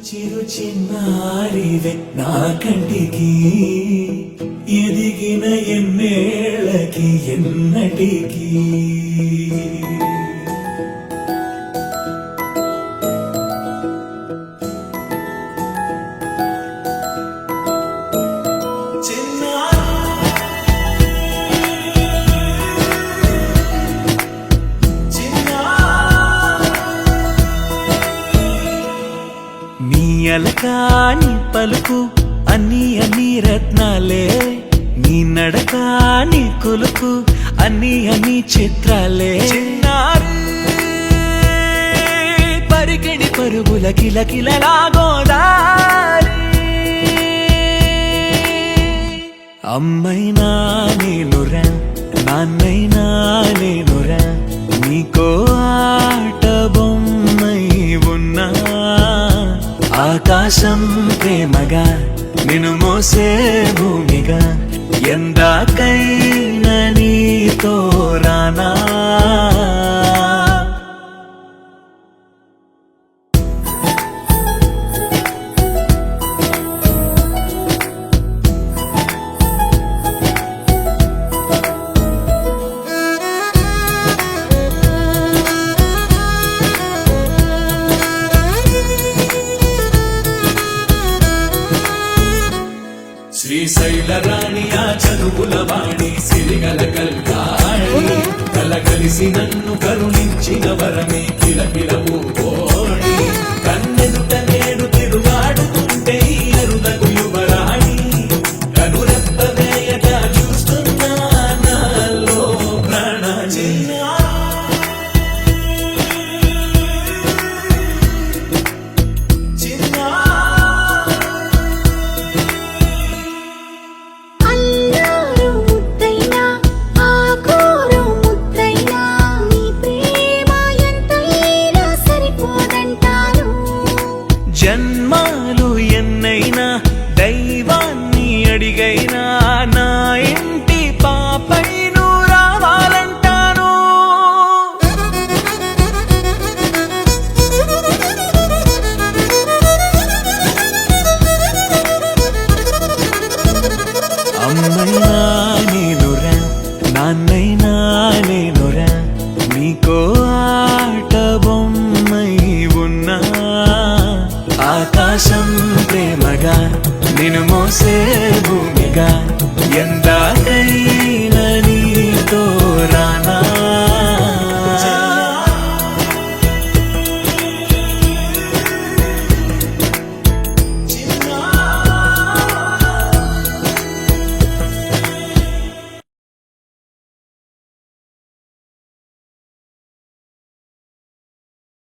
చిరు చిన్నారివే నా కంటికి ఎదిగిన ఎన్నేళ్ళకి ఎన్నటికి అలకాని పలుకు అన్ని రత్నాలే నీ నడకాని కొలుకు అన్ని చిత్రాలే పరికిడి పరుగుల కిలకిలలాగోదారి అమ్మైనా నేనురా నాన్నైనా నేనురా నీకో ఆట బొమ్మై ఉన్నా ఆకాశం ప్రేమగా నిన్ను మోసే భూమిగా ఎందాకైనా నీతో రానా శ్రీశైల రాణి ఆ చదువుల వాణి సిరిగల కల్కాణి కలగలిసి నన్ను కరుణించిన వరమే కిలకిలవు ఓడి కన్నెదుట నేడు తిరుగాడుతుంటే అరుదగు యువరాణి కనురెప్ప వేయక చూస్తున్నా నాలో ప్రాణ జన్మాలు ఎన్నైనా దైవాన్ని అడిగైనా నా ఇంటి పాపై నువ్వు రావాలంటాను అమ్మైనా నేనురా నాన్నైనా నేనురా నీకో ఆట బొమ్మై ఉన్నా ఆకాశం ప్రేమగా నిన్ను మోసే భూమిగా ఎందాకైనా నీతో రానా